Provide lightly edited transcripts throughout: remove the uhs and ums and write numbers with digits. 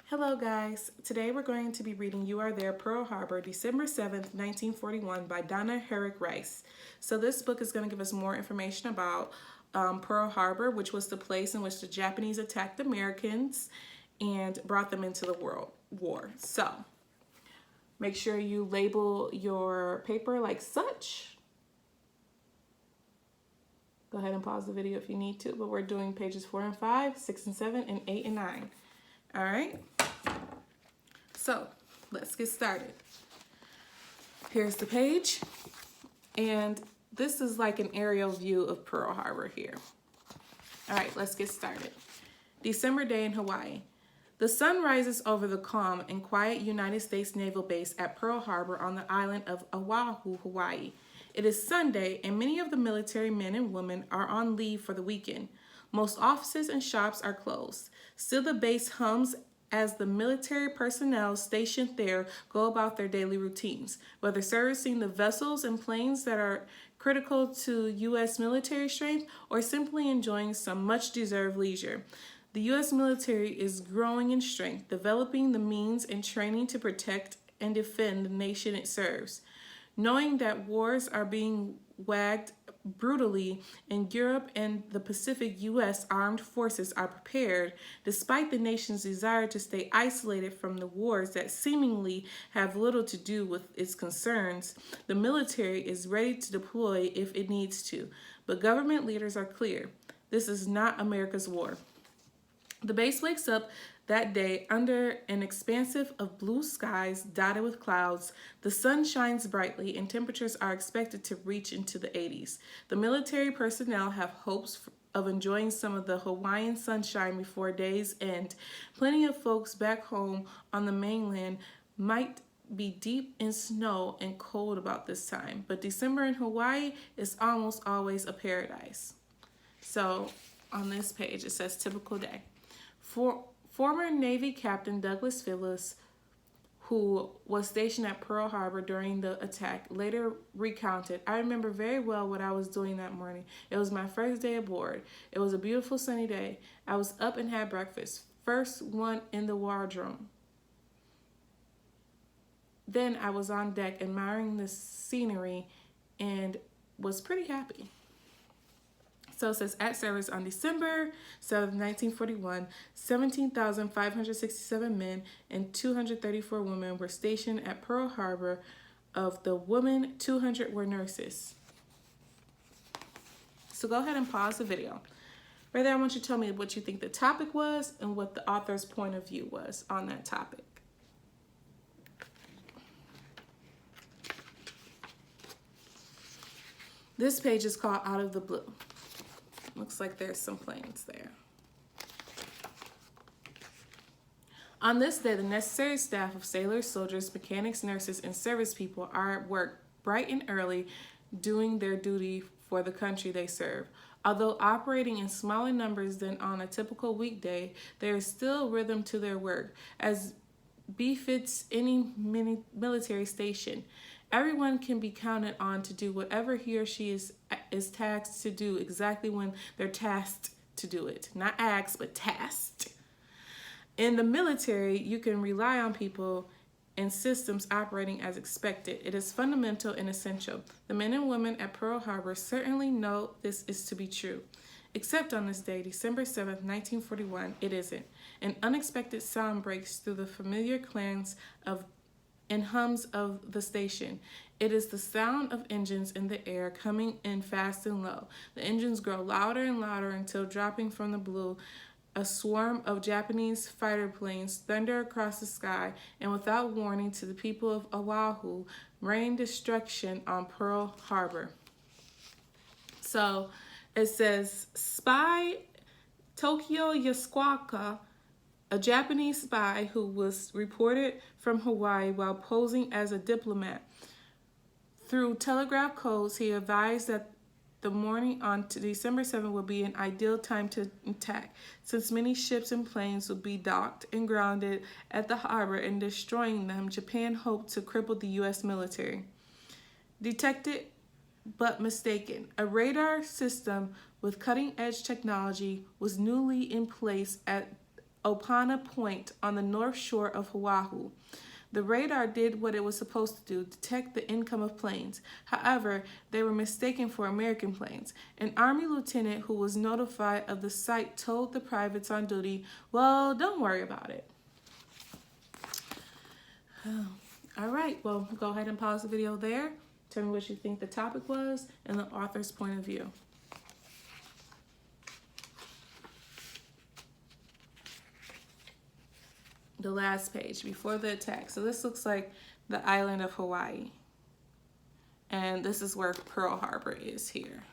Hello guys, today we're going to be reading You Are There, Pearl Harbor, December 7th, 1941 by Donna Herrick Rice. So this book is going to give us more information about Pearl Harbor, which was the place in which the Japanese attacked Americans and brought them into the World War. So make sure you label your paper like such. Go ahead and pause the video if you need to, but we're doing pages 4 and 5, 6 and 7, and 8 and 9. All right. So let's get started. Here's the page, and this is like an aerial view of Pearl Harbor here. All right, let's get started. December day in Hawaii. The sun rises over the calm and quiet United States Naval Base at Pearl Harbor on the island of Oahu, Hawaii. It is Sunday, and many of the military men and women are on leave for the weekend. Most offices and shops are closed. Still, the base hums as the military personnel stationed there go about their daily routines, whether servicing the vessels and planes that are critical to U.S. military strength or simply enjoying some much-deserved leisure. The U.S. military is growing in strength, developing the means and training to protect and defend the nation it serves. Knowing that wars are being waged brutally in Europe and the Pacific, U.S. armed forces are prepared, despite the nation's desire to stay isolated from the wars that seemingly have little to do with its concerns. The military is ready to deploy if it needs to, but government leaders are clear. This is not America's war. The base wakes up that day under an expanse of blue skies dotted with clouds. The sun shines brightly and temperatures are expected to reach into the 80s. The military personnel have hopes of enjoying some of the Hawaiian sunshine before day's end. Plenty of folks back home on the mainland might be deep in snow and cold about this time, but December in Hawaii is almost always a paradise. So on this page it says typical day. Former Navy Captain Douglas Phillips, who was stationed at Pearl Harbor during the attack, later recounted, "I remember very well what I was doing that morning. It was my first day aboard. It was a beautiful sunny day. I was up and had breakfast, first one in the wardroom. Then I was on deck admiring the scenery and was pretty happy." So it says, at service on December 7th, 1941, 17,567 men and 234 women were stationed at Pearl Harbor. Of the women, 200 were nurses. So go ahead and pause the video. Right there, I want you to tell me what you think the topic was and what the author's point of view was on that topic. This page is called Out of the Blue. Looks like there's some planes there. On this day, the necessary staff of sailors, soldiers, mechanics, nurses, and service people are at work bright and early, doing their duty for the country they serve. Although operating in smaller numbers than on a typical weekday, there is still rhythm to their work, as befits any military station. Everyone can be counted on to do whatever he or she is tasked to do exactly when they're tasked to do it. Not asked, but tasked. In the military, you can rely on people and systems operating as expected. It is fundamental and essential. The men and women at Pearl Harbor certainly know this is to be true. Except on this day, December 7th, 1941, it isn't. An unexpected sound breaks through the familiar clans and hums of the station. It is the sound of engines in the air coming in fast and low. The engines grow louder and louder until, dropping from the blue, a swarm of Japanese fighter planes thunder across the sky and, without warning to the people of Oahu, rain destruction on Pearl Harbor. So it says, spy Tokyo Yasuoka, a Japanese spy who was reported from Hawaii while posing as a diplomat. Through telegraph codes, he advised that the morning on December 7th would be an ideal time to attack, since many ships and planes would be docked and grounded at the harbor, and destroying them, Japan hoped to cripple the U.S. military. Detected but mistaken. A radar system with cutting-edge technology was newly in place at Opana Point on the north shore of Oahu. The radar did what it was supposed to do, detect the income of planes. However, they were mistaken for American planes. An Army lieutenant who was notified of the sight told the privates on duty, well, don't worry about it. All right, well, go ahead and pause the video there. Tell me what you think the topic was and the author's point of view. The last page, before the attack. So this looks like the island of Hawaii. And this is where Pearl Harbor is here.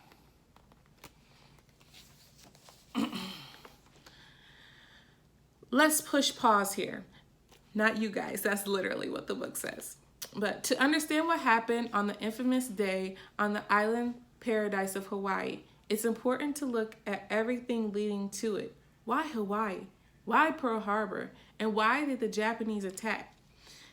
Let's push pause here. Not you guys, that's literally what the book says. But to understand what happened on the infamous day on the island paradise of Hawaii, it's important to look at everything leading to it. Why Hawaii? Why Pearl Harbor? And why did the Japanese attack?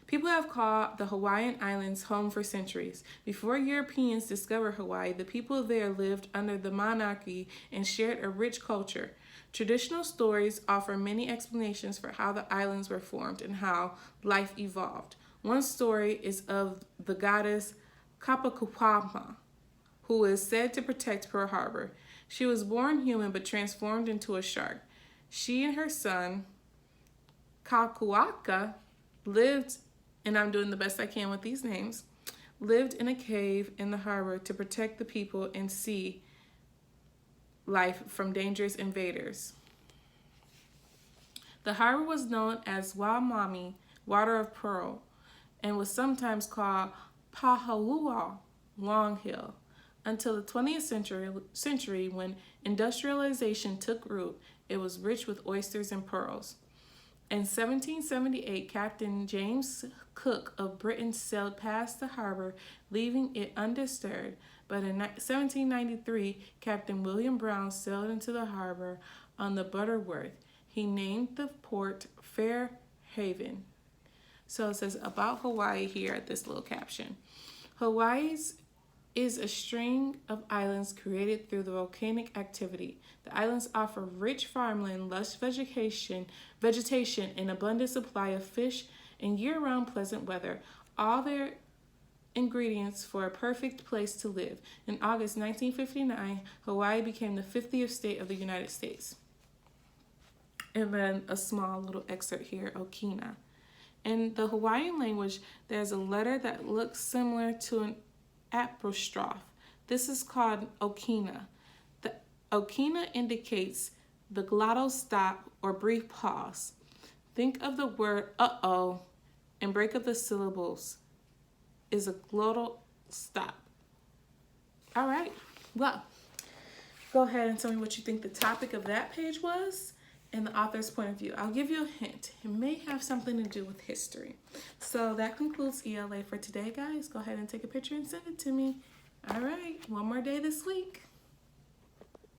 People have called the Hawaiian Islands home for centuries. Before Europeans discovered Hawaii, the people there lived under the monarchy and shared a rich culture. Traditional stories offer many explanations for how the islands were formed and how life evolved. One story is of the goddess Kapakupama, who is said to protect Pearl Harbor. She was born human but transformed into a shark. She and her son, Kakuaka, lived, and I'm doing the best I can with these names, lived in a cave in the harbor to protect the people and sea life from dangerous invaders. The harbor was known as Waimami, Water of Pearl, and was sometimes called Pahalua, Long Hill, until the 20th century when industrialization took root. It was rich with oysters and pearls. In 1778, Captain James Cook of Britain sailed past the harbor, leaving it undisturbed. But in 1793, Captain William Brown sailed into the harbor on the Butterworth. He named the port Fairhaven. So it says about Hawaii here at this little caption. Hawaii's is a string of islands created through the volcanic activity. The islands offer rich farmland, lush vegetation, an abundant supply of fish, and year-round pleasant weather. All their ingredients for a perfect place to live. In August 1959, Hawaii became the 50th state of the United States. And then a small little excerpt here, Okina. In the Hawaiian language, there's a letter that looks similar to an apostrophe. This is called okina. The okina indicates the glottal stop or brief pause. Think of the word uh-oh and break up the syllables is a glottal stop. All right, well, go ahead and tell me what you think the topic of that page was and the author's point of view. I'll give you a hint. It may have something to do with history. So that concludes ELA for today, guys. Go ahead and take a picture and send it to me. All right, one more day this week.